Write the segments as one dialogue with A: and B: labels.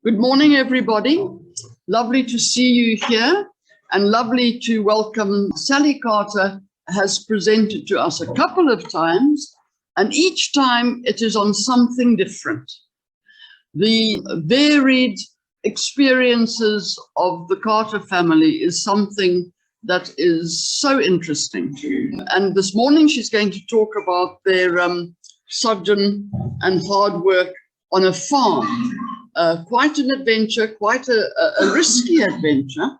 A: Good morning, everybody. Lovely to see you here and lovely to welcome Sally Carter has presented to us a couple of times, and each time it is on something different. The varied experiences of the Carter family is something that is so interesting. And this morning she's going to talk about their sojourn and hard work on a farm. Quite an adventure, quite a risky adventure.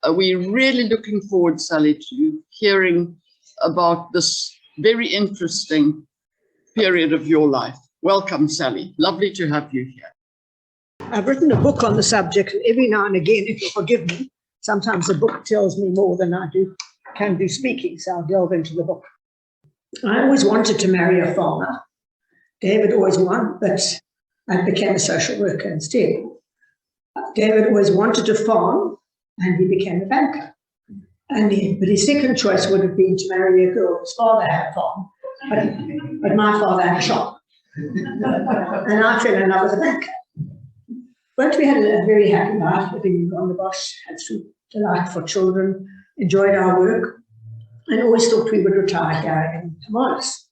A: We're really looking forward, Sally, to hearing about this very interesting period of your life. Welcome, Sally. Lovely to have you here.
B: I've written a book on the subject, and every now and again, if you'll forgive me, sometimes the book tells me more than I can do speaking, so I'll delve into the book. I always wanted to marry a farmer. David always won, but I became a social worker instead. David always wanted to farm, and he became a banker. But his second choice would have been to marry a girl whose father had a farm, but my father had a shop. And I fell in love with a banker. But we had a very happy life living on the Bosch, had 3 delightful children, enjoyed our work, and always thought we would retire here in Tamalis.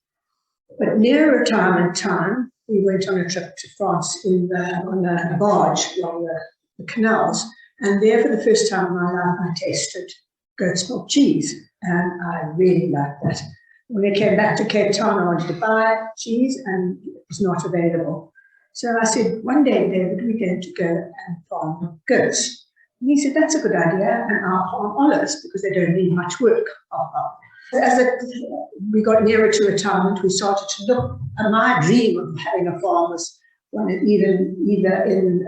B: But near retirement time, we went on a trip to France on a barge along the canals, and there for the first time in my life I tasted goat's milk cheese, and I really liked that. When I came back to Cape Town, I wanted to buy cheese, and it was not available. So I said, one day, David, we're going to go and farm goats. And he said, that's a good idea, and I'll farm olives because they don't need much work. As we got nearer to retirement, we started to look, and my dream of having a farm was one either in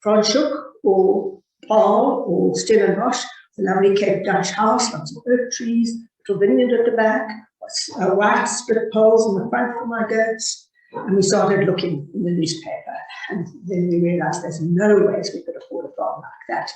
B: Franschhoek or Paarl or Stellenbosch, a lovely Cape Dutch house, lots of oak trees, little vineyard at the back, white split poles in the front for my goats. And we started looking in the newspaper, and then we realized there's no ways we could afford a farm like that.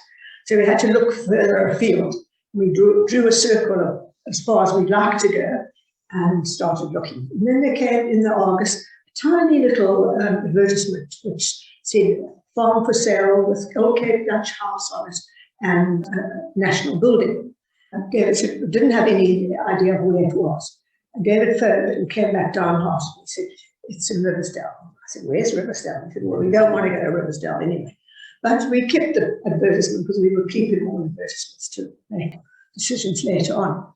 B: So we had to look further afield. We drew a circle of as far as we'd like to go and started looking. And then there came in the August a tiny little advertisement which said farm for sale with old Cape Dutch house on it and national building. And David said, we didn't have any idea where it was. And David phoned and came back downhearted and said, it's in Riversdale. I said, where's Riversdale? He said, well, we don't want to go to Riversdale anyway. But we kept the advertisement because we were keeping more advertisements to make decisions later on.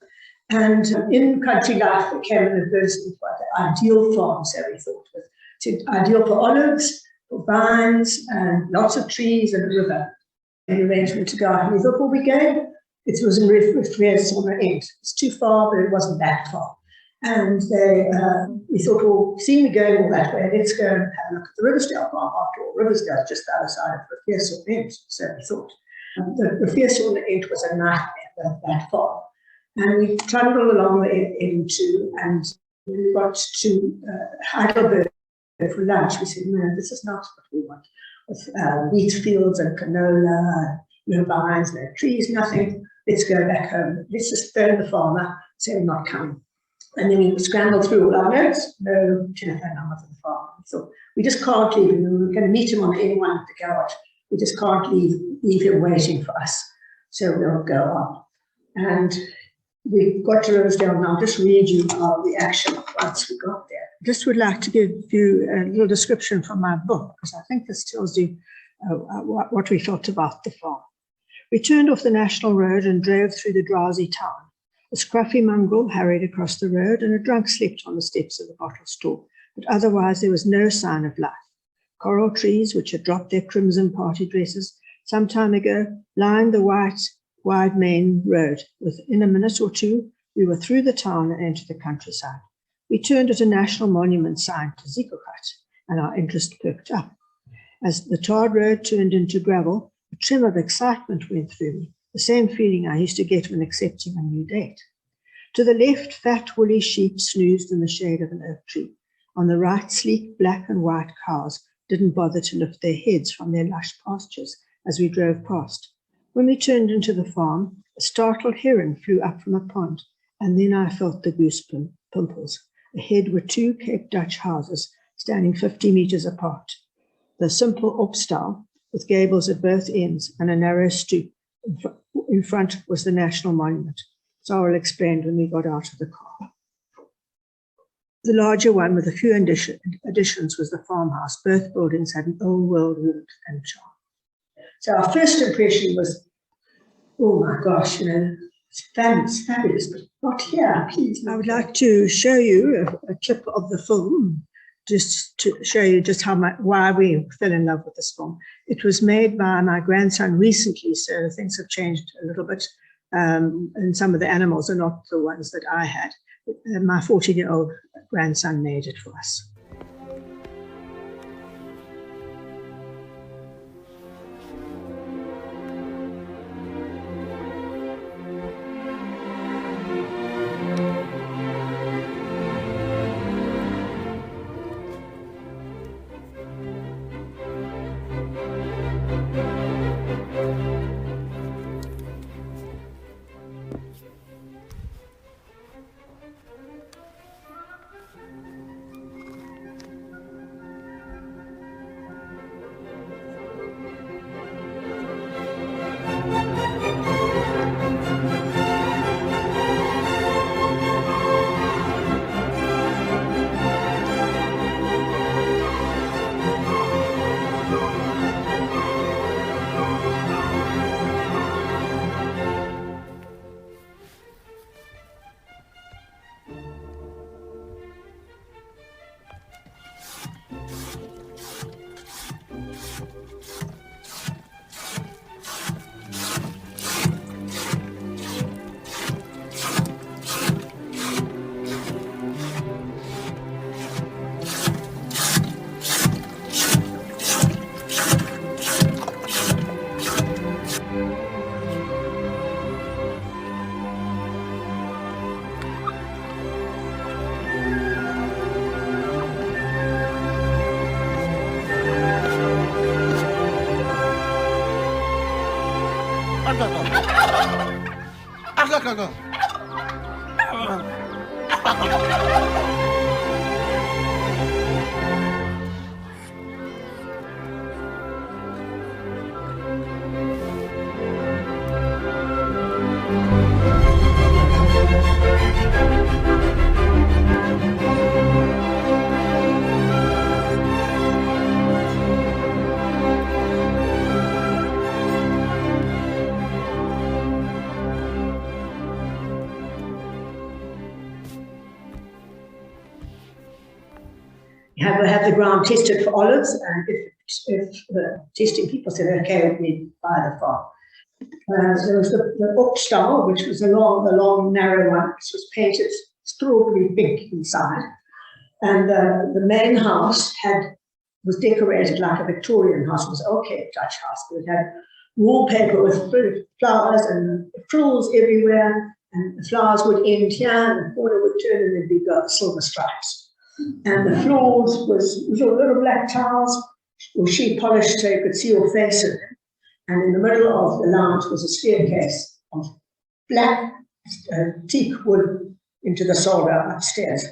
B: And in Country Life, there came an advertisement for the ideal farm, so we thought. It said ideal for olives, for vines, and lots of trees and a river. An arrangement to go out. And we thought, well, we go. It was in Refrees on the end. It's too far, but it wasn't that far. And we thought, well, seeing we going all that way, let's go and have a look at the Riversdale farm. After all, Riversdale is just the other side of Refrees on the end, so we thought. The Refrees on the end was a nightmare, that farm. And we trundled along the N2, and when we got to Heidelberg for lunch, we said, no, this is not what we want. With wheat fields and canola, no vines, no trees, nothing. Let's go back home. Let's just phone the farmer, say we're not coming. And then we scrambled through all our notes, no telephone number for the farmer. So we just can't leave him. We were going to meet him on the N1 at the garage. We just can't leave him waiting for us. So we'll go on. And we got to Riversdale, and I'll just read you our reaction once we got there. Just would like to give you a little description from my book, because I think this tells you what we felt about the farm. We turned off the national road and drove through the drowsy town. A scruffy mongrel hurried across the road, and a drunk slept on the steps of the bottle store, but otherwise there was no sign of life. Coral trees, which had dropped their crimson party dresses some time ago, lined the wide main road. Within a minute or two, we were through the town and into the countryside. We turned at a national monument sign to Ziegelhut, and our interest perked up. As the tarred road turned into gravel, a tremor of excitement went through me, the same feeling I used to get when accepting a new date. To the left, fat, woolly sheep snoozed in the shade of an oak tree. On the right, sleek black and white cows didn't bother to lift their heads from their lush pastures as we drove past. When we turned into the farm, a startled heron flew up from a pond, and then I felt the goose pimples. Ahead were 2 Cape Dutch houses standing 50 meters apart. The simple opstal with gables at both ends and a narrow stoop. In front was the National Monument. Cyril explained when we got out of the car. The larger one, with a few additions, was the farmhouse. Both buildings had an old world warmth and charm. So our first impression was, oh my gosh, it's fabulous, but not here, please. I would like to show you a clip of the film, just to show you just why we fell in love with this film. It was made by my grandson recently, so things have changed a little bit, and some of the animals are not the ones that I had. My 14-year-old grandson made it for us. Have the ground tested for olives, and if the testing people said okay, we buy the farm. There was the Oakstall, which was the long, narrow one, which was painted strawberry pink inside, and the main house was decorated like a Victorian house. It was okay, Dutch house, but it had wallpaper with flowers and frills everywhere, and the flowers would end here, and the corner would turn, and there'd be silver stripes. And the floors was little black tiles, or sheet polished so you could see your face in them. And in the middle of the lounge was a staircase of black teak wood into the solder upstairs.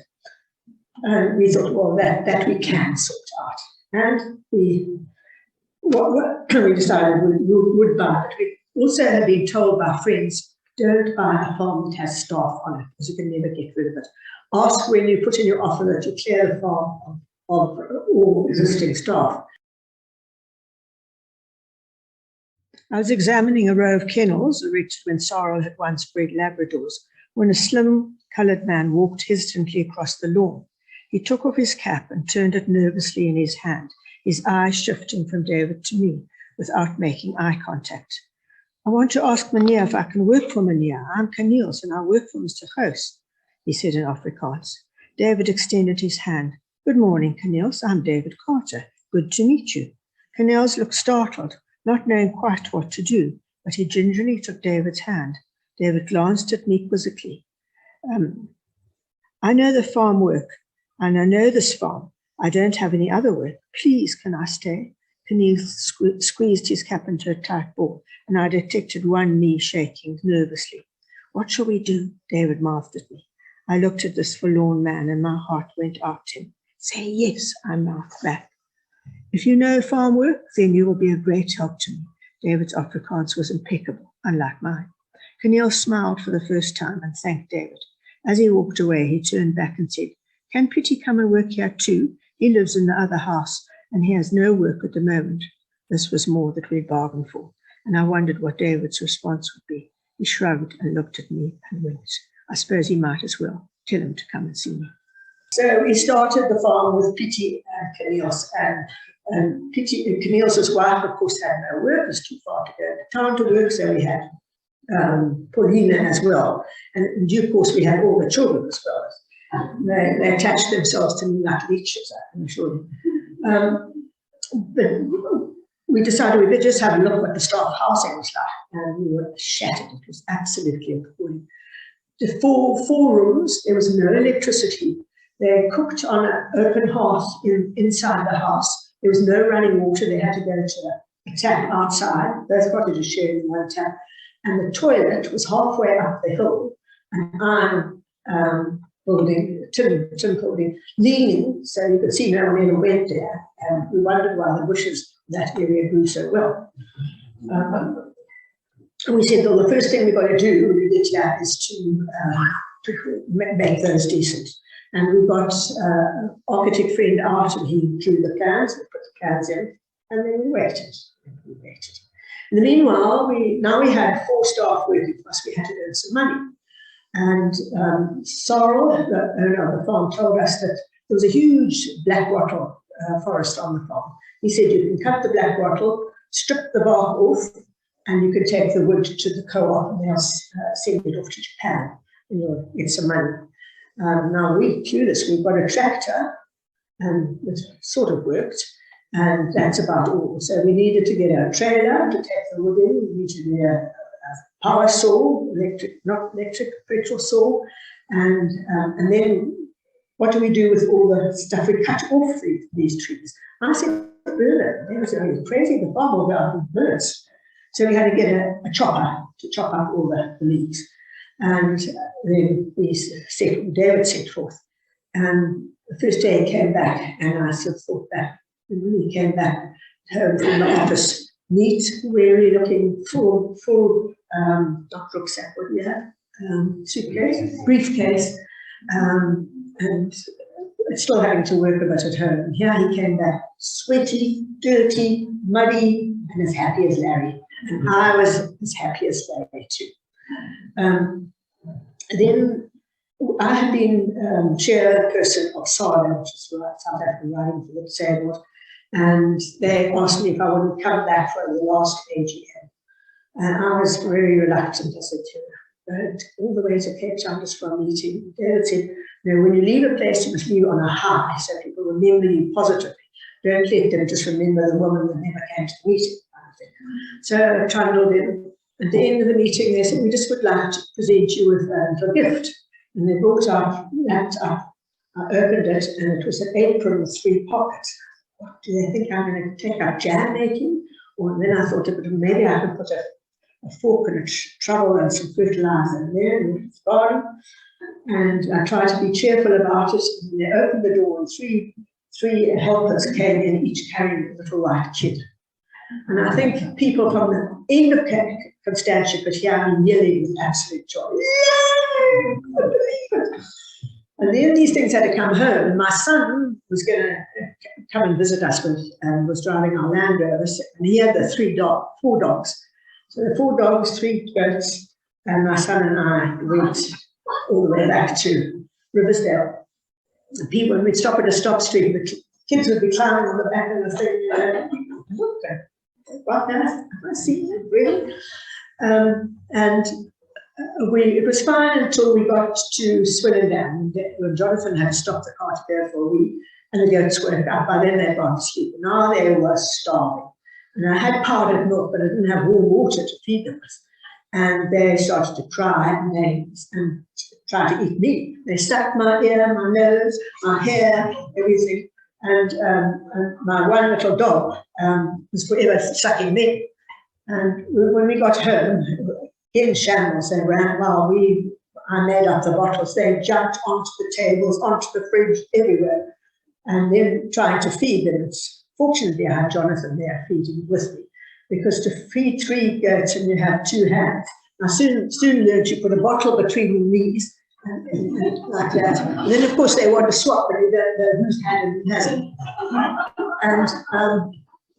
B: And we thought, well, that we can sort out. And we decided we would buy it. We also had been told by friends, don't buy a farm that has staff on it, because you can never get rid of it. Ask when you put in your offer that you clear the farm of all existing staff. I was examining a row of kennels erected when Cyril had once bred Labradors, when a slim coloured man walked hesitantly across the lawn. He took off his cap and turned it nervously in his hand, his eyes shifting from David to me without making eye contact. I want to ask Meneer if I can work for Meneer. I'm Cornelis and I work for Mr. Gous, he said in Afrikaans. David extended his hand. Good morning, Cornelis. I'm David Carter. Good to meet you. Cornelis looked startled, not knowing quite what to do, but he gingerly took David's hand. David glanced at me quizzically. I know the farm work, and I know this farm. I don't have any other work. Please, can I stay? Cornelis squeezed his cap into a tight ball, and I detected one knee shaking nervously. What shall we do? David mouthed at me. I looked at this forlorn man, and my heart went out to him. Say yes, I mouthed back. If you know farm work, then you will be a great help to me. David's Afrikaans was impeccable, unlike mine. Cornel smiled for the first time and thanked David. As he walked away, he turned back and said, "Can Pretty come and work here too? He lives in the other house and he has no work at the moment." This was more that we bargained for, and I wondered what David's response would be. He shrugged and looked at me and winked. I suppose he might as well tell him to come and see me. So we started the farm with Pity and Cornelius, and Cornelius' wife, of course, had no work. It was too far to go to town to work, so we had Paulina as well. And in due course, we had all the children as well. They attached themselves to me like leeches, I can assure you. But we decided we could just have a look at what the staff housing was like, and we were shattered. It was absolutely appalling. The four rooms, there was no electricity. They cooked on an open hearth inside the house. There was no running water. They had to go to a tap outside. Those cottages shared one tap. And the toilet was halfway up the hill, an iron building, tin building, leaning, so you could see no one ever went there. And we wondered why the bushes in that area grew so well. And we said, well, the first thing we've got to do when we get here is to make those decent. And we got an architect friend out, and he drew the plans, we put the plans in, and then we waited. In the meanwhile, now we had 4 staff working for us. We had to earn some money. And Sorrel, the owner of the farm, told us that there was a huge black wattle forest on the farm. He said you can cut the black wattle, strip the bark off, and you can take the wood to the co-op, and they'll send it off to Japan, and you'll get some money. Now we clueless, we've got a tractor, and it sort of worked, and that's about all. So we needed to get a trailer to take the wood in. We needed to get a power saw, not electric, petrol saw, and then what do we do with all the stuff we cut off these trees? I said, burner. They were crazy, the farm will go out and burst. So we had to get a chopper to chop up all the leaves. And then David set forth. And the first day he came back, and I sort of thought that when he came back home from the office, neat, weary looking, full, not rucksack, what do you have? Suitcase, briefcase, and still having to work a bit at home. And here he came back, sweaty, dirty, muddy, and as happy as Larry. And I was as happy as Larry too. Then I had been chairperson of SADA, which is South African Riding for the Disabled, and they asked me if I wouldn't come back for the last AGM. And I was very reluctant. I said, all the way to Cape Town just for a meeting. David said, no, when you leave a place, you must leave on a high, so people remember you positively. Don't let them just remember the woman that never came to the meeting. So I trundled in. At the end of the meeting, they said, we just would like to present you with a little gift. And they brought out that up. I opened it, and it was an apron with 3 pockets. What do they think I'm going to take up jam making? Or then I thought, maybe I could put a fork and a trowel and some fertilizer in there, and it's gone. And I tried to be cheerful about it. And they opened the door, and three helpers came in, each carrying a little white kid. And I think people from the end of Constantia could hear me yelling with absolute joy. Yay! I believe it. And then these things had to come home, and my son was going to come and visit us and was driving our Land Rover, and he had the 4 dogs. So the 4 dogs, 3 goats, and my son and I went all the way back to Riversdale. And people, when we'd stop at a stop street, the kids would be climbing on the back of the thing. What now? Have I seen it, really? It was fine until we got to Swellendam, when Jonathan had stopped the car to go for a wee, and the goats woke up. By then they'd gone to sleep. And now they were starving. And I had powdered milk, but I didn't have warm water to feed them with. And they started to cry and tried to eat me. They sucked my ear, my nose, my hair, everything. And my one little dog was forever sucking me. And when we got home, in shambles they ran while I made up the bottles. They jumped onto the tables, onto the fridge, everywhere. And then trying to feed them, it's fortunately, I had Jonathan there feeding with me, because to feed 3 goats and you have 2 hands, I soon learned you put a bottle between your knees and like that. And then, of course, they want to swap, but you don't know whose hand it has. And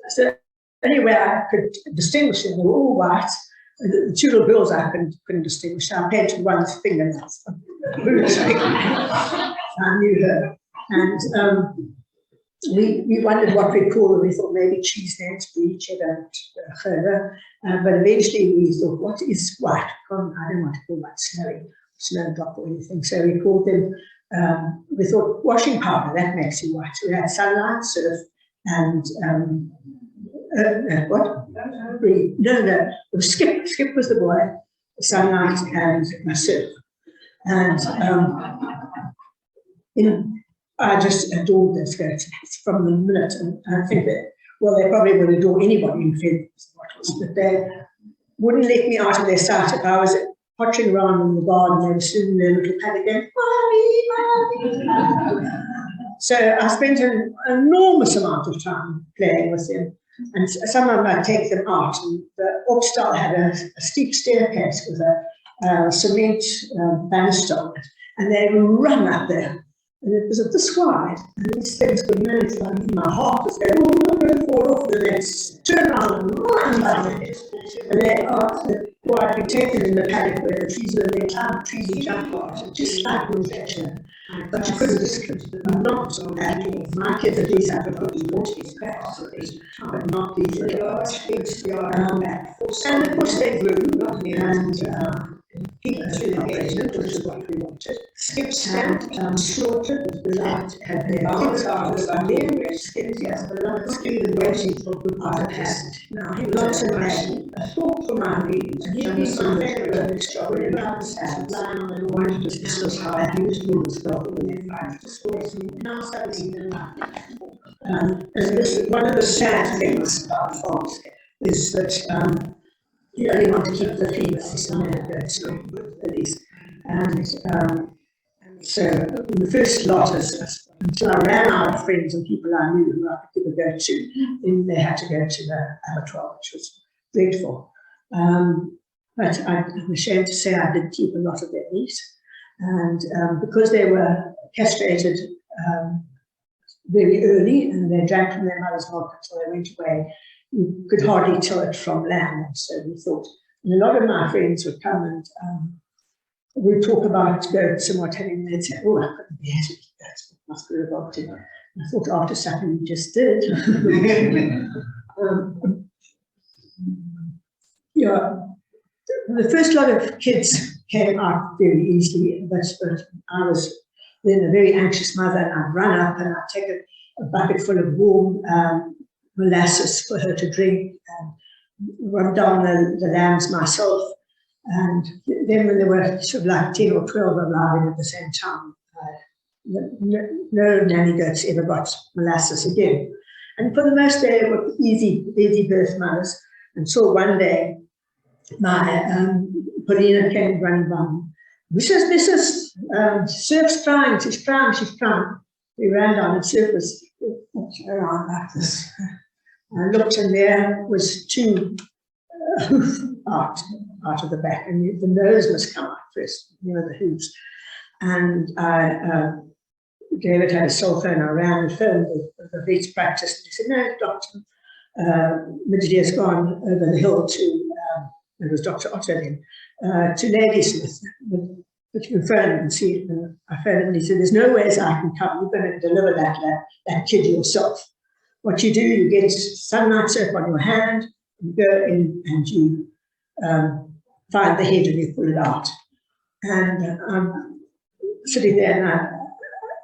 B: so anyway, I could distinguish them. They were all white. The 2 little girls I couldn't distinguish. I painted one's fingernails. I knew her. And we wondered what we'd call them. We thought maybe cheese names, brie, cheddar, but eventually we thought, what is white? I don't want to call that snowdrop or anything. So we called them, we thought washing powder, that makes you white. So we had sunlight, surf, and what? Brie. No, it was Skip. Skip was the boy, sunlight and surf. And I just adored those goats from the minute, and I think that, well, they probably would adore anybody in Fenton's bottles, but they wouldn't let me out of their sight. If I was pottering around in the garden, they were sitting in their little paddock going, "Mommy, Mommy." So I spent an enormous amount of time playing with them, and some of them I'd take them out, and the Orkstall had a steep staircase with a cement banister on it, and they would run up there. And it was this wide, and these things were really funny. My heart was going, oh, I'm going to fall off, and they turn around and run like it. And they I'd be taken in the paddock where the trees were, they climbed trees and jump bars, just like with that. But you couldn't discipline them, not at all. My kids at least have a good sporting capacity, but not these little kids. And of course they grew, and people pregnant, which is what we wanted. Skips and slaughtered, we liked, and their kids are very skips, yes, but not skin and waiting for good podcast. Now, he lots of money, a thought for my needs, and he was my favorite extraordinary around the stand, lying on the lawn, this was how I used to move stuff when they tried to score me. Now, 17 and and this, one of the sad things about farms is that you only want to keep the females and the goats at least. And so the first lot, until I ran out of friends and people I knew who I could give a go to, then they had to go to the abattoir, which was dreadful. But I'm ashamed to say I did keep a lot of their meat. And because they were castrated very early and they drank from their mother's milk until they went away, you could hardly tell it from lamb. So we thought, and a lot of my friends would come and we'd talk about goats and what have you, and they'd say, oh, I couldn't bear to eat goats, it must be revolting. I thought after supper you just did. Yeah, the first lot of kids came out very easily, but I was then a very anxious mother, and I'd run up and I'd take a bucket full of warm molasses for her to drink, and run down the lambs myself. And then when there were sort of like 10 or 12 arriving at the same time, no nanny goats ever got molasses again. And for the most they were easy birth mothers, until one day my Paulina came running by me. Mrs. Surf's crying, she's crying. We ran down and Surf was around like this. I looked and there was 2 hoof out of the back, and the nose must come out first, the hooves. And David had a cell phone, I ran and phoned the vet's practice, and he said, no, doctor, Midgey's gone over the hill to, it was Dr. Otto then, to Ladysmith. But you can phone him and see it. And I phoned him and he said, there's no ways I can come, you're going to deliver that kid yourself. What you do, you get sunlight soap on your hand, you go in and you find the head and you pull it out. And I'm sitting there and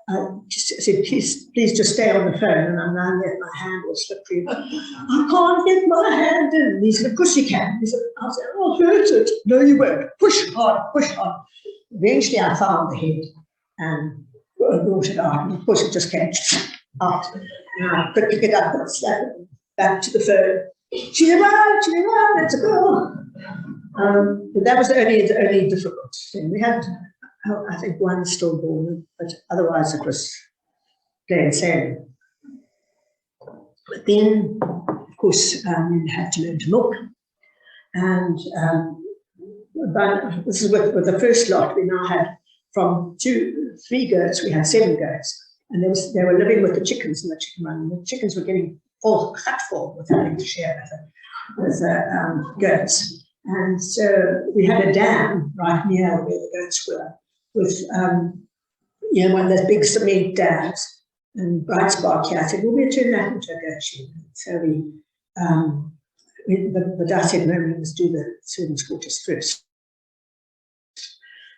B: I just said, please just stay on the phone. And I'm lying there, my hand was slippery. I can't get my hand in. And he said, of course you can. He said, I said, I'll hurt it. No, you won't. Push hard, push hard. Eventually I found the head and brought it out. And of course it just came out. And I could pick it up and slap it back to the phone. She's around, it's a girl. But that was the only difficult thing. We had, I think, one stillborn, but otherwise it was plain sailing. But then, of course, you had to learn to milk. And but this is with the first lot. We now had from 3 goats, we had 7 goats. And they were living with the chickens in the chicken run. And the chickens were getting full with having to share with the goats. And so we had a dam right near where the goats were, with one of those big cement dams. And Bright Spark here said, "Well, we'll turn that into a goat shed." So but I said, "No, we must do the servants' quarters first."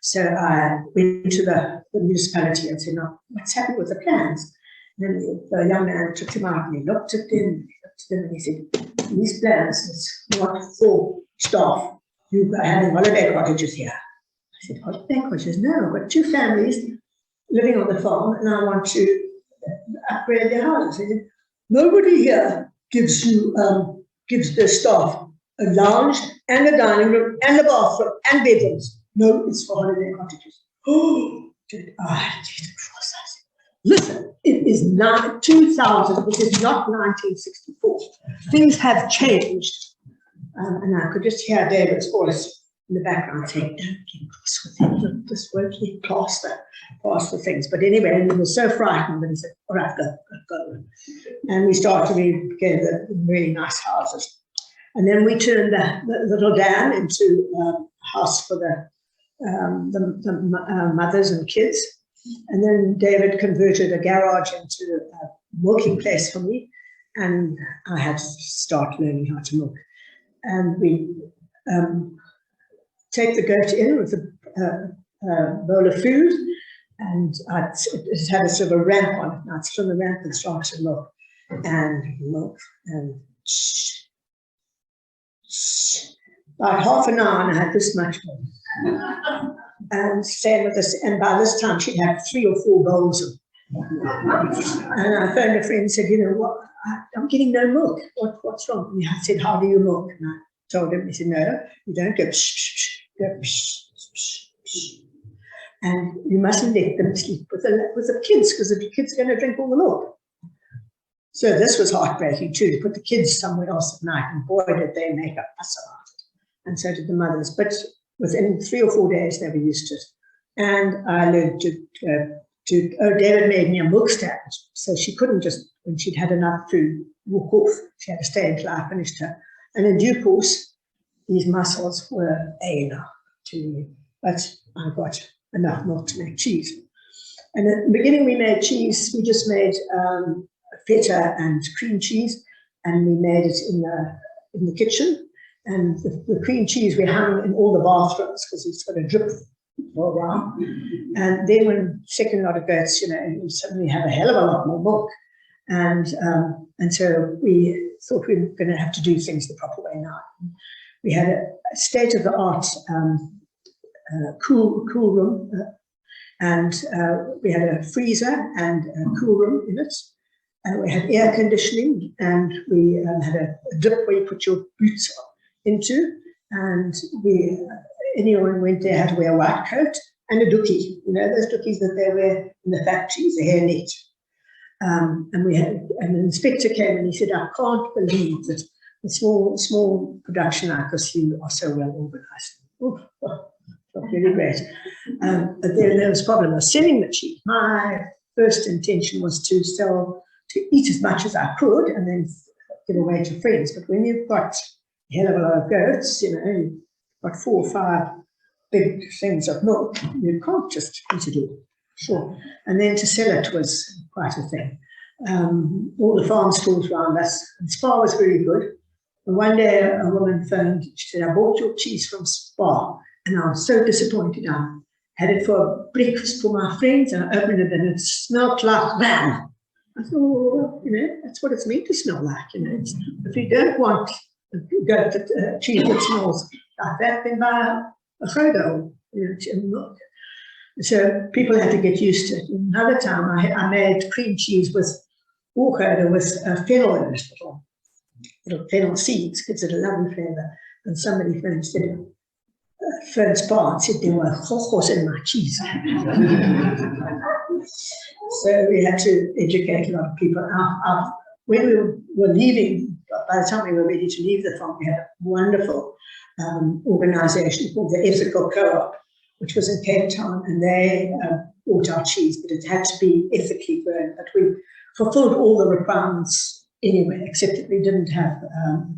B: So I went to the municipality and said, "No, what's happened with the plans?" And then the young man took them out and he looked at them and he said, "These plans is not for staff. You are having holiday cottages here." I said, "Holiday cottages? No, I've got 2 families living on the farm and I want to upgrade their houses." He said, "Nobody here gives the staff a lounge and a dining room and a bathroom and bedrooms. No, it's for holiday cottages." Oh, I did cross us. Listen, it is now 2000, which is not 1964. Things have changed. And I could just hear David's voice in the background saying, "Don't get cross with him, just won't get past the things." But anyway, he was so frightened that he said, "All right, go. And we gave the really nice houses. And then we turned the little dam into a house for the mothers and kids. And then David converted a garage into a milking place for me. And I had to start learning how to milk. And we take the goat in with a bowl of food. And it had a sort of a ramp on it. And I'd sit on the ramp and start to milk. And about half an hour, and I had this much milk. And same with this, and by this time she'd had 3 or 4 bowls of. And I phoned a friend and said, "You know what? I'm getting no milk. What's wrong?" And I said, "How do you milk?" And I told him. He said, "No, you don't go psh, psh, go psh, psh, psh. And you mustn't let them sleep with the kids, because the kids are going to drink all the milk." So this was heartbreaking too, to put the kids somewhere else at night, and boy did they make a fuss about it. And so did the mothers. But within 3 or 4 days they were used to it. And I learned David made me a milk stand. So she couldn't just, when she'd had enough food, walk off. She had to stay until I finished her. And in due course, these mussels were alien to me. But I got enough milk to make cheese. And at the beginning we made cheese. We just made feta and cream cheese, and we made it in the kitchen. And the cream cheese we hung in all the bathrooms because it's got a drip all around. And then when second lot of goats, you suddenly have a hell of a lot more milk. And so we thought we were going to have to do things the proper way now. We had a state-of-the-art cool room, and we had a freezer and a cool room in it. And we had air conditioning, and we had a drip where you put your boots into, and anyone went there had to wear a white coat and a dookie, those dookies that they wear in the factories, the hairnet. And an inspector came and he said, "I can't believe that a small production like this, you are so well organized." Oh, really great. But there was a problem of selling the cheese. My first intention was to eat as much as I could and then give away to friends. But when you've got a hell of a lot of goats, you've got 4 or 5 big things of milk, you can't just eat it all. Sure. And then to sell it was quite a thing. All the farm stalls around us, and Spa was very good. And one day a woman phoned, she said, "I bought your cheese from Spa, and I was so disappointed. I had it for breakfast for my friends, and I opened it and it smelled like ram." I thought, well, that's what it's meant to smell like. If you don't want cheese that smells like that, then buy a chodo, milk. So people had to get used to it. Another time I made cream cheese with chodo with fennel in it, little fennel seeds, gives it a lovely flavour. And somebody phoned Spa and said there were chojos in my cheese. So we had to educate a lot of people. Our when we were leaving, by the time we were ready to leave the farm, we had a wonderful organisation called the Ethical Co-op, which was in Cape Town, and they bought our cheese, but it had to be ethically grown. But we fulfilled all the requirements anyway, except that we didn't have,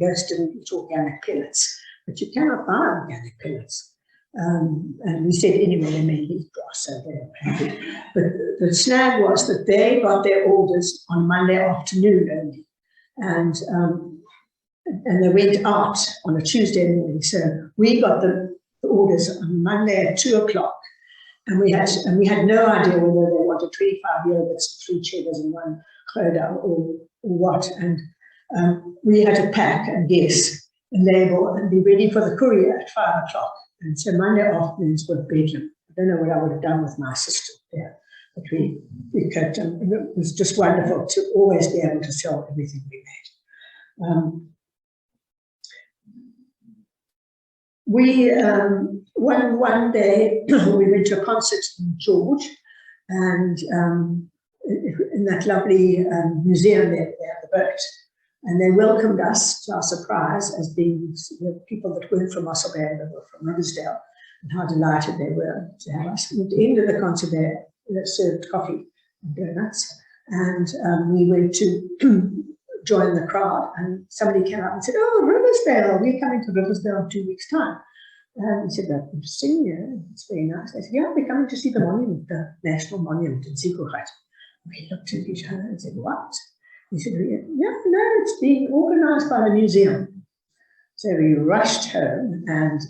B: goats didn't eat organic pellets, but you cannot buy organic pellets. And we said anyway, they may eat grass, so they're happy. But the snag was that they got their orders on Monday afternoon only, and they went out on a Tuesday morning. So we got the orders on Monday at 2 o'clock, and we had no idea whether they wanted 25 yogurts, 3 cheddars, and 1 Gouda or what. And we had to pack and guess and label and be ready for the courier at 5 o'clock. And so Monday afternoons were bedlam. I don't know what I would have done with my sister there, but we coped, and it was just wonderful to always be able to sell everything we made. One day we went to a concert in George, and in that lovely museum there, they have the boat. And they welcomed us, to our surprise, as being the people that weren't from Osselbaard or from Riversdale, and how delighted they were to have us. And at the end of the concert, they served coffee and donuts, and we went to join the crowd, and somebody came up and said, "Oh, Riversdale, we're coming to Riversdale in 2 weeks' time." And we said, "That's interesting, yeah, it's very nice." They said, "Yeah, we're coming to see the monument, the National Monument in Ziegelrat." We looked at each other and said, "What?" He said, "Yeah, no, it's being organised by the museum." So we rushed home, and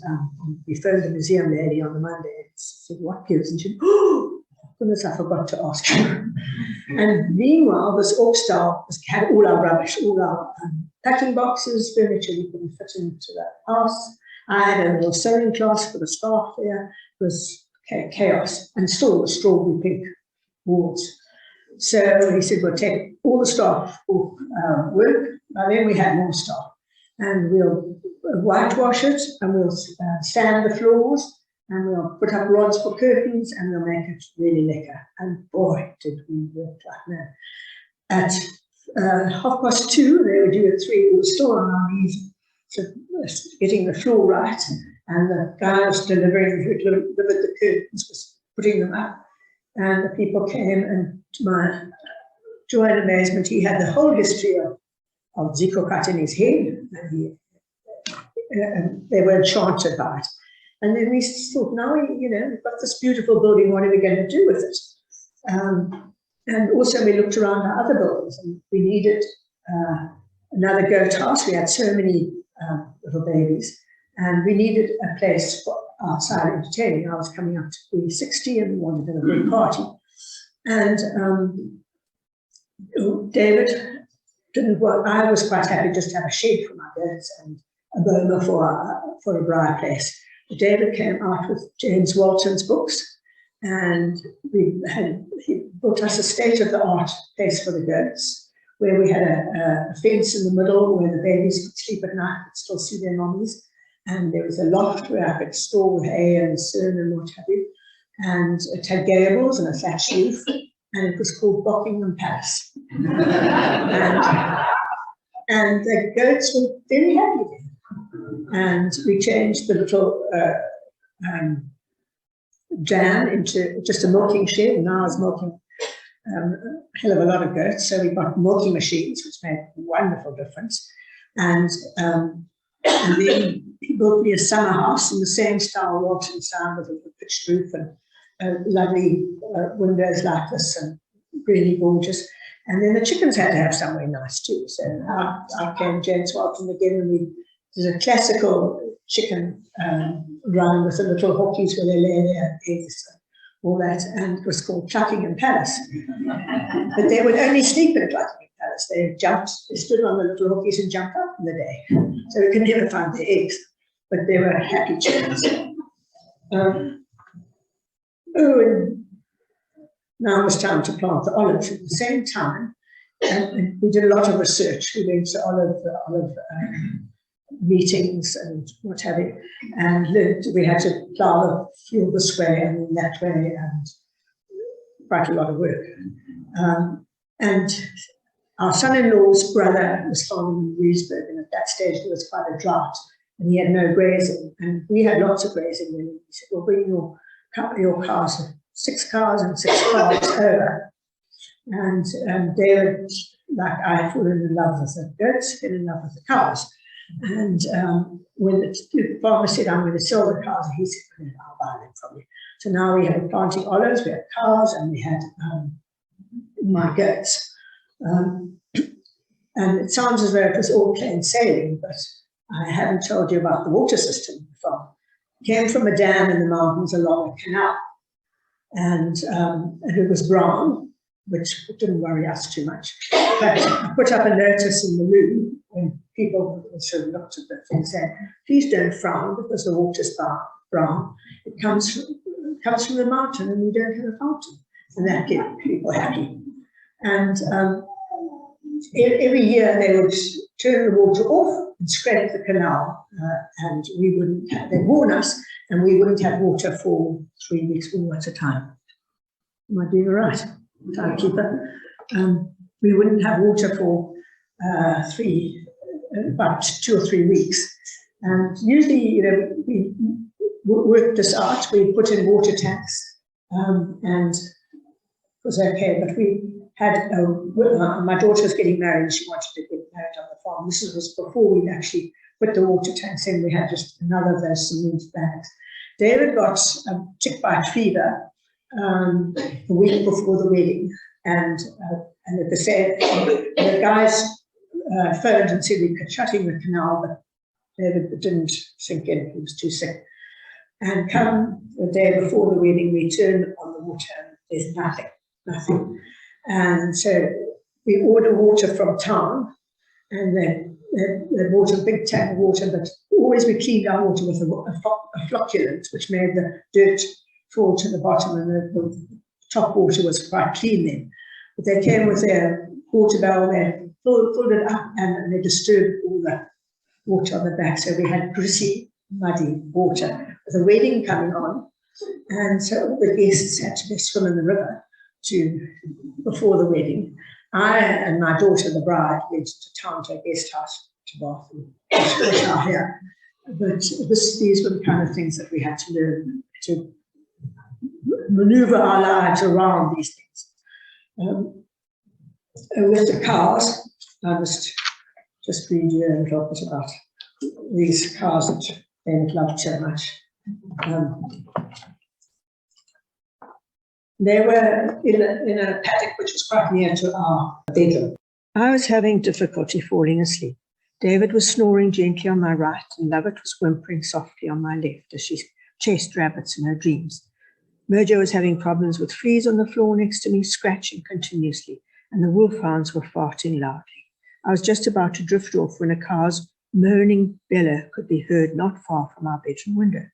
B: we phoned the museum lady on the Monday and said, "What gives?" And she said, "Oh, goodness, I forgot to ask you." And meanwhile, this orc style had all our rubbish, all our packing boxes, furniture we couldn't fit into the house. I had a little sewing class for the staff there. It was chaos, and still the strawberry pink walls. So he said, "We'll take all the staff off work." By then we had more staff, and we'll whitewash it, and we'll sand the floors, and we'll put up rods for curtains, and we'll make it really lekker. And boy, did we work like that. At 2:30, they were due at 3. We were still on our knees, so getting the floor right, and the guy was delivering, who delivered the curtains, was putting them up. And the people came, and to my joy and amazement, he had the whole history of Ziegelrat in his head, and they were enchanted by it. And then we thought, now we've got this beautiful building, what are we going to do with it? And also we looked around our other buildings, and we needed another goat house. We had so many little babies, and we needed a place for outside entertaining. I was coming up to be 60 and wanted a big party. And David didn't work. I was quite happy just to have a shed for my goats and a boma for a briar place. David came out with James Walton's books, and he built us a state-of-the-art place for the goats, where we had a fence in the middle where the babies could sleep at night, could still see their mummies. And there was a loft where I could store hay and cern and what have you. And it had gables and a thatched roof, and it was called Buckingham Palace. and the goats were very happy there. And we changed the little dam into just a milking shed, and now I was milking a hell of a lot of goats. So we got milking machines, which made a wonderful difference. And then he built me a summer house in the same style, Walton style, with a pitched roof and lovely windows like this, and really gorgeous. And then the chickens had to have somewhere nice too. So I came, James Walton again, and we did a classical chicken run with the little hockeys where they lay their eggs, all that, and it was called Buckingham Palace. But they would only sleep in Buckingham Palace. They stood on the little hockeys and jumped up in the day. So we could never find their eggs, but they were happy chickens. And now it was time to plant the olives. At the same time, and we did a lot of research. We went to olive meetings and what have you, and we had to plough the field this way and that way, and quite a lot of work. And Our son-in-law's brother was farming in Leesburg, and at that stage there was quite a drought, and he had no grazing, and we had lots of grazing. And he said, well, bring your cows, 6 cows and 6 calves over. And David, like I, fallen in love with the goats, fell in love with the cows. And when the farmer said, I'm going to sell the cows, he said, well, I'll buy them from you. So now we had planting olives, we had cows, and we had my goats. And it sounds as though it was all plain sailing, but I haven't told you about the water system of the farm. It came from a dam in the mountains along a canal, and it was brown, which didn't worry us too much. But I put up a notice in the Moon when people sort of looked at the thing and said, please don't frown because the water's brown. It comes from the mountain and we don't have a fountain. And that kept people happy. And every year they would turn the water off and scrape the canal, and we wouldn't have, they'd warn us, and we wouldn't have water for 3 weeks all at a time. Am I doing all right, timekeeper? We wouldn't have water for about 2 or 3 weeks. And usually, you know, we worked this out. We put in water tanks, and it was okay. But we had, my daughter was getting married, and she wanted to get married on the farm. This was before we'd actually put the water tanks in. We had just another of those cement bags. David got tick bite fever the week before the wedding, and at the guys phoned and said we could shut in the canal, but David didn't sink in, he was too sick. And come the day before the wedding, we turned on the water and there's nothing. And so we ordered water from town, and then they bought a big tank of water, but always we cleaned our water with a flocculant, which made the dirt fall to the bottom, and the top water was quite clean then. But they came with their water barrel, they filled it up, and they disturbed all the water on the back. So we had gritty, muddy water with a wedding coming on. And so all the guests had to go swim in the river before the wedding. I and my daughter, the bride, went to town to a guest house to bath and wash our hair. But these were the kind of things that we had to learn to maneuver our lives around these things. With the cows, I must just read you a little bit about these cows that David loved so much. They were in a paddock which was quite near to our bedroom. I was having difficulty falling asleep. David was snoring gently on my right, and Lovett was whimpering softly on my left as she chased rabbits in her dreams. Mojo was having problems with fleas on the floor next to me, scratching continuously, and the wolfhounds were farting loudly. I was just about to drift off when a cow's moaning bellow could be heard not far from our bedroom window.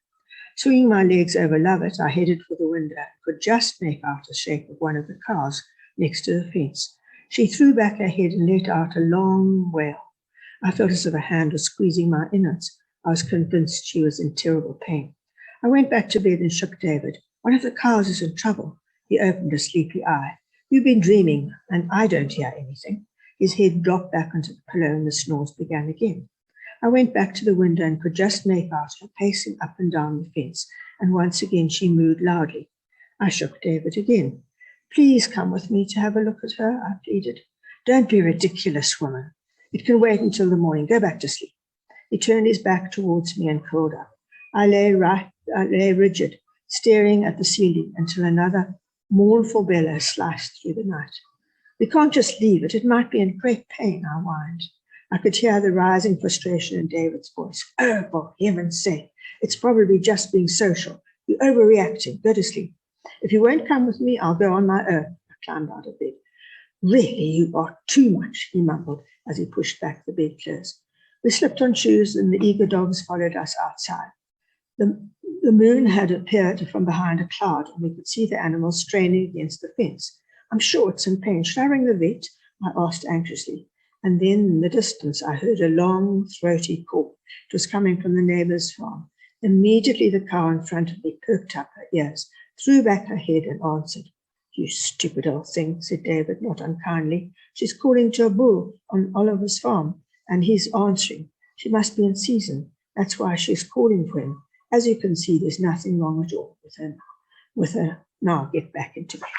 B: Swinging my legs over Lovett, I headed for the window and could just make out the shape of one of the cows next to the fence. She threw back her head and let out a long wail. I felt as if a hand was squeezing my innards. I was convinced she was in terrible pain. I went back to bed and shook David. One of the cows is in trouble. He opened a sleepy eye. You've been dreaming, and I don't hear anything. His head dropped back onto the pillow and the snores began again. I went back to the window and could just make out her pacing up and down the fence, and once again she mooed loudly. I shook David again. Please come with me to have a look at her, I pleaded. Don't be ridiculous, woman. It can wait until the morning. Go back to sleep. He turned his back towards me and curled up. I lay rigid, staring at the ceiling until another mournful bellow sliced through the night. We can't just leave it. It might be in great pain, I whined. I could hear the rising frustration in David's voice. Oh, for heaven's sake, it's probably just being social. You're overreacting. Go to sleep. If you won't come with me, I'll go on my own. I climbed out of bed. Really, you are too much, he mumbled as he pushed back the bedclothes. We slipped on shoes and the eager dogs followed us outside. The moon had appeared from behind a cloud and we could see the animals straining against the fence. I'm sure it's in pain. Should I ring the vet? I asked anxiously. And then in the distance, I heard a long, throaty call. It was coming from the neighbour's farm. Immediately, the cow in front of me perked up her ears, threw back her head and answered. You stupid old thing, said David, not unkindly. She's calling to a bull on Oliver's farm, and he's answering. She must be in season. That's why she's calling for him. As you can see, there's nothing wrong at all with her. Now get back into bed.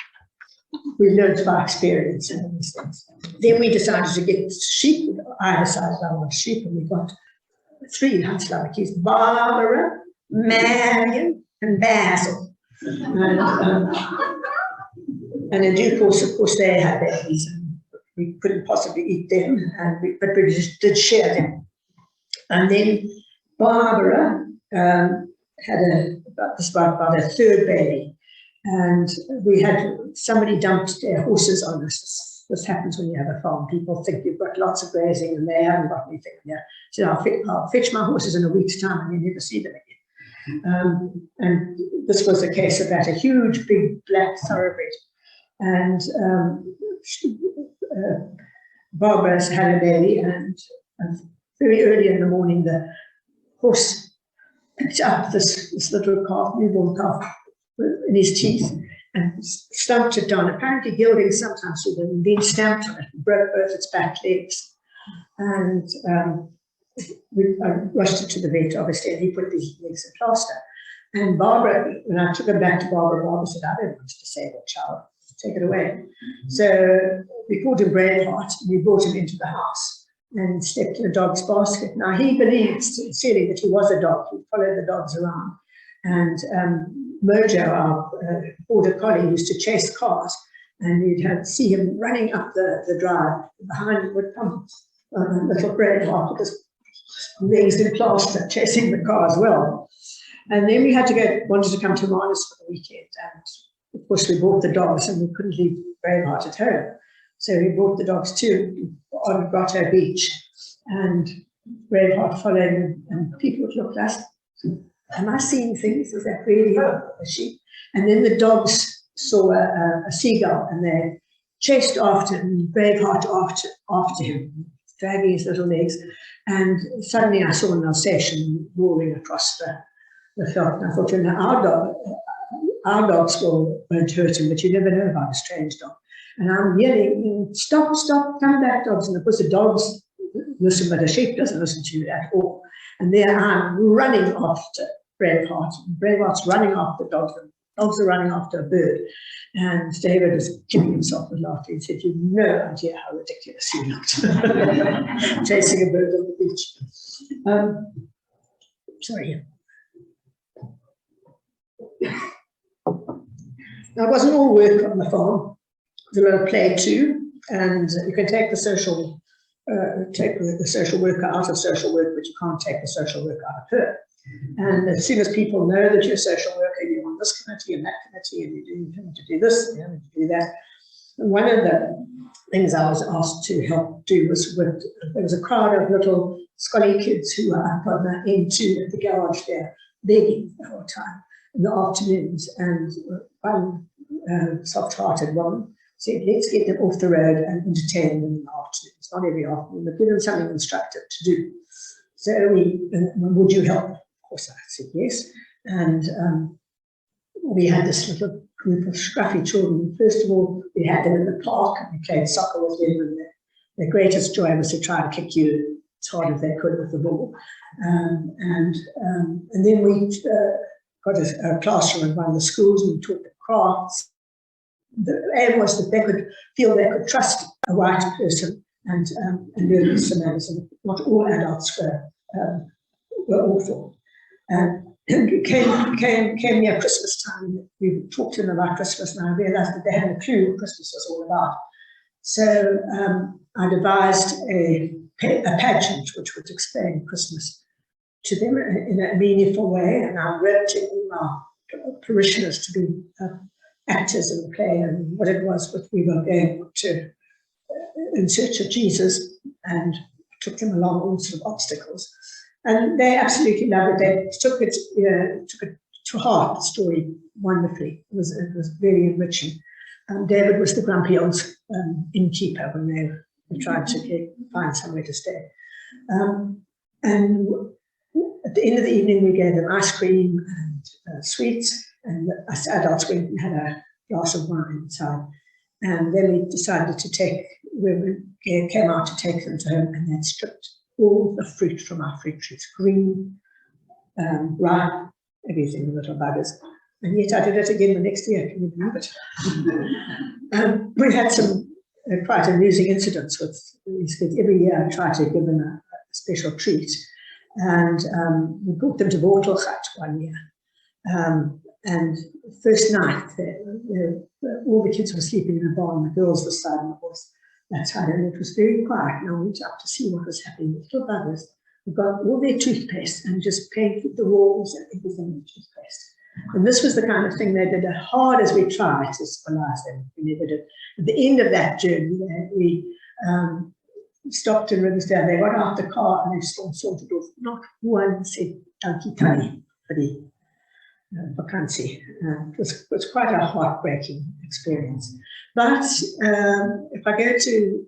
B: We learned by experience and these things. Then we decided to get sheep. I decided I want sheep, and we got 3 Huntslowickies: Barbara, Marion, and Basil. And in due course, of course, they had babies, and we couldn't possibly eat them, but we just did share them. And then Barbara had about a 3rd baby, and we had somebody dumped their horses on us. This happens when you have a farm. People think you've got lots of grazing, and they haven't got anything. Yeah, so I'll fetch my horses in a week's time, and you never see them again. And this was the case of that, a huge, big black thoroughbred. And Barbara's had a baby, and very early in the morning, the horse picked up this little calf, newborn calf, in his teeth and stamped it down, apparently gilding sometimes with them, and then stamped on it and broke both its back legs. And I rushed it to the vet, obviously, and he put these legs in plaster. And Barbara, when I took him back to Barbara said, I don't want to disable a child, take it away. So we called him Braveheart, and we brought him into the house and stepped in a dog's basket. Now, he believed sincerely that he was a dog. He followed the dogs around. And Mojo, our border collie, used to chase cars, and you'd see him running up the drive. Behind would come little Braveheart with his legs in plaster, chasing the car as well. And then we wanted to come to Manus for the weekend. And of course, we brought the dogs, and we couldn't leave Braveheart at home. So we brought the dogs too on Grotto Beach, and Braveheart followed him, and people would look at us. Am I seeing things? Is that really a sheep? And then the dogs saw a seagull, and they chased after him, Braveheart after him, dragging his little legs. And suddenly I saw an Alsatian roaring across the veld, and I thought, our dogs won't hurt him, but you never know about a strange dog. And I'm yelling, stop, come back, dogs. And of course the dogs listen, but a sheep doesn't listen to you at all. And there I'm running after Braveheart. Braveheart's running after the dogs. The dogs are running after a bird. And David was killing himself with laughter. He said, "You've no idea how ridiculous you looked." Chasing a bird on the beach. Sorry. Now, it wasn't all work on the farm. There was a lot of play too. And you can take the social worker out of social work, but you can't take the social worker out of her. And as soon as people know that you're a social worker, you're on this committee and that committee, and you need to do this, and you need to do that. And one of the things I was asked to help do was there was a crowd of little Scully kids who were up on the end at the garage there, begging the whole time in the afternoons. And one soft-hearted one said, let's get them off the road and entertain them in the afternoons, not every afternoon, but give them something instructive to do. So would you help? Of course, I said yes. And we had this little group of scruffy children. First of all, we had them in the park, and we played soccer with them, and their greatest joy was to try and kick you as hard as they could with the ball. And then we got a classroom in one of the schools, and we taught them crafts. The aim was that they could feel they could trust a white person and learn these manners. And not all adults were awful. It came near Christmas time. We talked to them about Christmas, and I realized that they had a clue what Christmas was all about. So I devised a pageant which would explain Christmas to them in a meaningful way, and I wrote to our parishioners to be actors in the play, and what it was that we were going to in search of Jesus, and took them along all sorts of obstacles. And they absolutely loved it. They took it to heart, the story, wonderfully. It was very enriching. David was the grumpy old innkeeper when they tried to find somewhere to stay. And at the end of the evening, we gave them ice cream and sweets, and us adults went and had glass of wine inside. And then we decided to we came out to take them to home, and they'd stripped all the fruit from our fruit trees, green, ripe, everything, the little buggers. And yet I did it again the next year, can you believe it? We had some quite amusing incidents with these kids. Every year I try to give them a special treat. And we brought them to Wortelgat one year. And the first night, all the kids were sleeping in a barn, the girls were side and the boys that side, and it was very quiet. And I went up to see what was happening. The little buggers got all their toothpaste and just painted the walls and everything with toothpaste. And this was the kind of thing they did, as hard as we tried to civilize them. We never did. At the end of that journey, we stopped in Riversdale. They got out the car and they just all sorted off. Not one said, "Dankie Tannie," for the vakantie. It was quite a heartbreaking experience. But if I go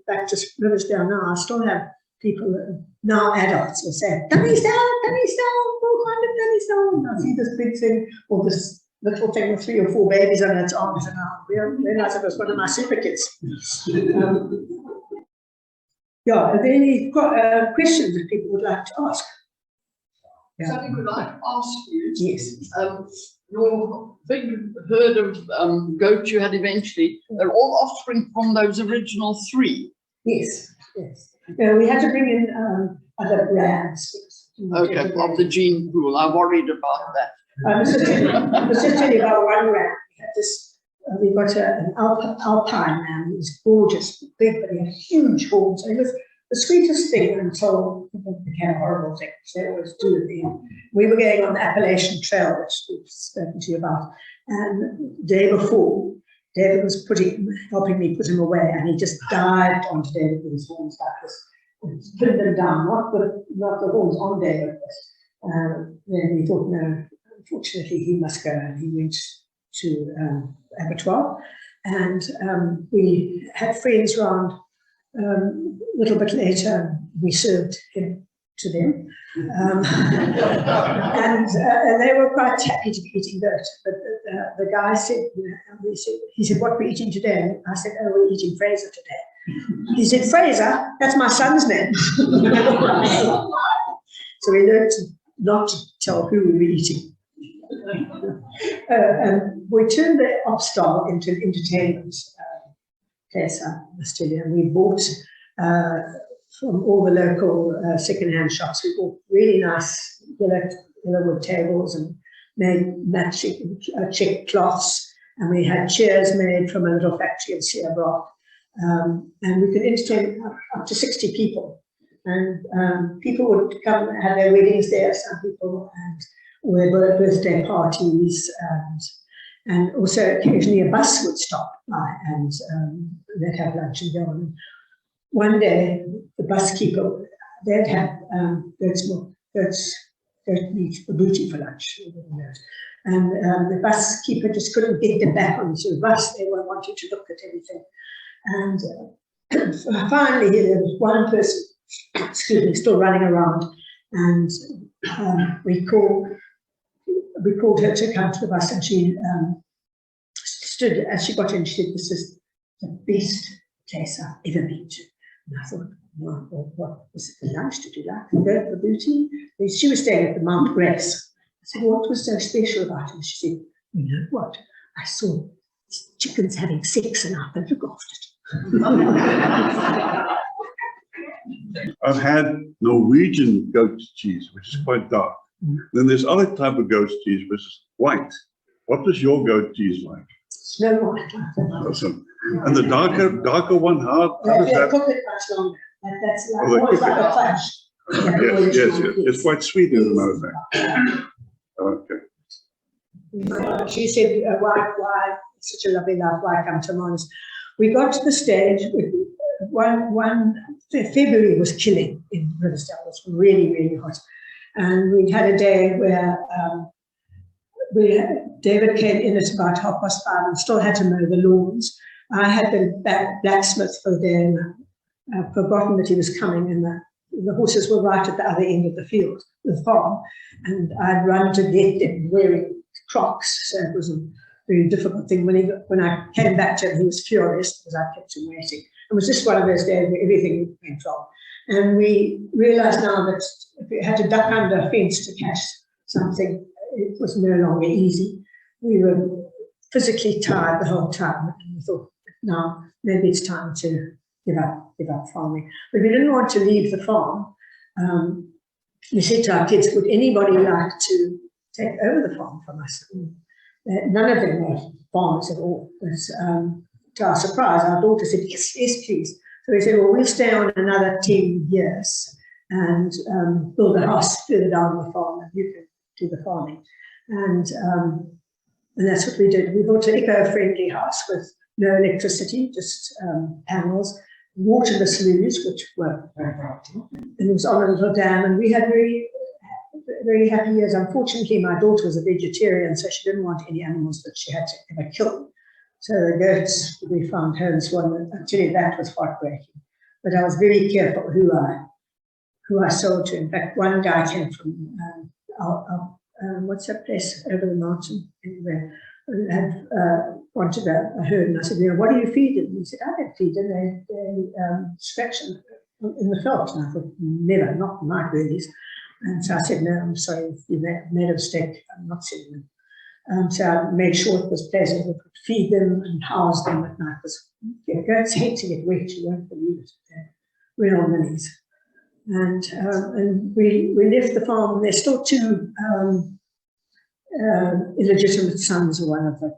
B: back to Riversdale now, I still have people, now adults, will say, "Tannie's down, Tannie's down, oh, kind of Tannie's down." I see this big thing, or this little thing with 3 or 4 babies on its arms, and I realised it was one of my super kids. Are there any questions that people would like to ask?
A: Something would like to ask you.
B: Yes.
A: Your big herd of goats you had eventually, they're all offspring from those original 3.
B: Yes, yes. We had to bring in other rams.
A: Okay, of the gene pool. I worried about that.
B: Let's just tell you about one ram. We had this. We got an alpine ram. He was gorgeous, big, but he had huge horns. It was the sweetest thing until it became a horrible thing. So they always do at the end. We were going on the Appalachian Trail, which we've spoken to you about. And the day before, David was helping me put him away, and he just dived onto David with his horns like this, and pinned them down, not the horns on David. But then we thought, no, unfortunately he must go, and he went to abattoir. And we had friends round. A little bit later, we served him to them, and they were quite happy to be eating that. But the guy said, he said, "What are we eating today?" And I said, "Oh, we're eating Fraser today." He said, "Fraser? That's my son's name." So we learned not to tell who we were eating. And we turned the op stall into an entertainment place in Australia. And we bought from all the local second-hand shops, we bought really nice yellow wood tables and made matching check cloths. And we had chairs made from a little factory in Sierra Brock. And we could entertain up to 60 people. And people would come and have their weddings there, some people, and their birthday parties, and also occasionally a bus would stop by and they'd have lunch and go on. One day, the bus keeper, they'd have goat meat, a booty for lunch. And the bus keeper just couldn't get them back onto the bus. They were wanting to look at everything. And finally, there was one person, still running around, and we called her to come to the bus, and she stood, as she got in, she said, "This is the best place I've ever been to." And I thought, well, what was it for lunch? Did you like the booty? She was staying at the Mount Grace. I said, "What was so special about it?" She said, "You know what? I saw chickens having sex and I photographed it."
C: I've had Norwegian goat cheese, which is quite dark. Then there's other type of goat cheese, which is white. What was your goat cheese like?
B: Snow white.
C: Awesome. And the darker one, how does
B: They
C: that?
B: cook it much longer. That's like,
C: Oh, they
B: always
C: cook
B: like
C: it.
B: a fudge.
C: Yes. It's quite sweet, as a matter of fact. Okay.
B: She said, why, such a lovely life, why come to Mons? We got to the stage, February was killing in Riversdale. It was really, really hot. And we had a day where David came in at about 5:30 and still had to mow the lawns. I had been blacksmith for the day, and I'd forgotten that he was coming, and the horses were right at the other end of the field, the farm, and I'd run to get them wearing Crocs, so it was very difficult thing. When I came back to him, he was furious because I kept him waiting. It was just one of those days where everything went wrong. And we realized now that if we had to duck under a fence to catch something, it was no longer easy. We were physically tired the whole time. And we thought, now maybe it's time to give up farming. But we didn't want to leave the farm. We said to our kids, would anybody like to take over the farm from us? And none of them were farmers at all. But to our surprise, our daughter said, yes, please. So we said, well, we'll stay on another 10 years and build a house further down the farm, and you can do the farming. And that's what we did. We built an eco-friendly house with no electricity, just panels, waterless sloughs, which were very practical. And it was on a little dam, and we had very, very happy years. Unfortunately, my daughter was a vegetarian, so she didn't want any animals that she had to ever kill. So the goats, we found homes for them. Actually, that was heartbreaking. But I was very careful who I sold to. In fact, one guy came from what's that place over the mountain anywhere, had wanted a herd, and I said, what do you feed them? He said, I don't feed them. They scratch them in the felt. And I thought, never, not my birdies. And so I said, no, I'm sorry, if you made a mistake, I'm not selling them. So I made sure it was pleasant. We could feed them and house them at night. Goats hate to get wet, you won't believe it. They're real minis. And we left the farm, and there's still two illegitimate sons of one of the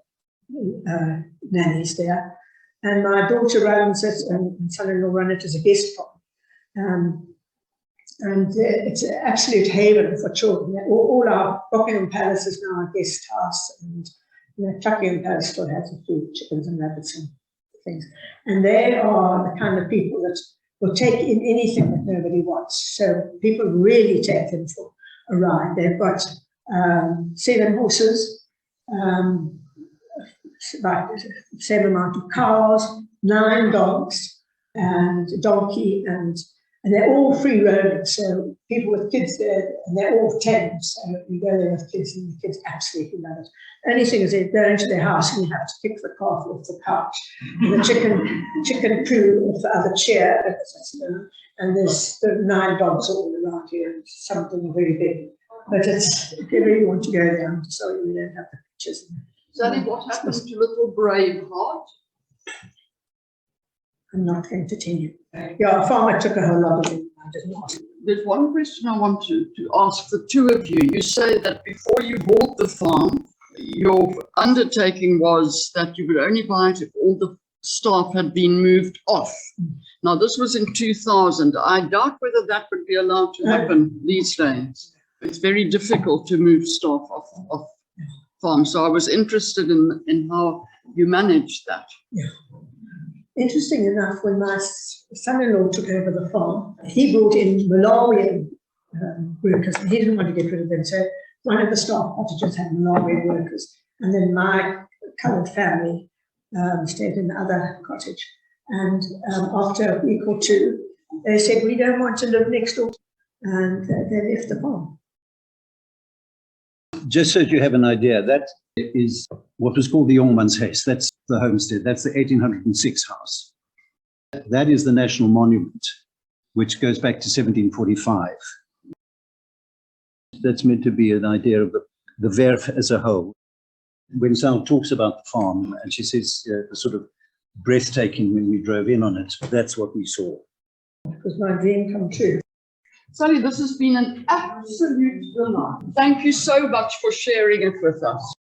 B: nannies there. And my daughter runs it, and son-in-law run it as a guest farm. And it's an absolute haven for children. All our Buckingham Palace is now a guest house, and Buckingham Palace still has a few chickens and rabbits and things. And they are the kind of people that will take in anything that nobody wants. So people really take them for a ride. They've got 7 horses, about the same amount of cows, 9 dogs, and a donkey, and they're all free roaming. So people with kids there, and they're all 10. So you go there with kids, and the kids absolutely love it. Only thing is they go into their house and you have to pick the calf off the couch, and the chicken poo off the other chair, and there's the 9 dogs all around here, and something very big. But it's, if you really want to go there, I'm sorry we don't have the pictures.
A: Sally, what happened to little Braveheart?
B: I'm not going to tell you. Yeah, a farmer took a whole lot of it. I did not.
A: There's one question I want to ask the two of you. You say that before you bought the farm, your undertaking was that you would only buy it if all the staff had been moved off. Now, this was in 2000. I doubt whether that would be allowed to happen these days. It's very difficult to move staff off farm. So I was interested in how you managed that.
B: Yeah. Interesting enough, when my son-in-law took over the farm, he brought in Malawian workers, and he didn't want to get rid of them. So one of the staff cottages had Malawian workers, and then my coloured family stayed in the other cottage. And after a week or two, they said, we don't want to live next door, and they left the farm.
D: Just so you have an idea, that is what was called the Jongmanshuis. That's the homestead. That's the 1806 house. That is the national monument, which goes back to 1745. That's meant to be an idea of the Werf as a whole. When Sal talks about the farm, and she says the sort of breathtaking when we drove in on it, that's what we saw.
B: It was my dream come true.
A: Sally, this has been an absolute delight. Thank you so much for sharing it with us.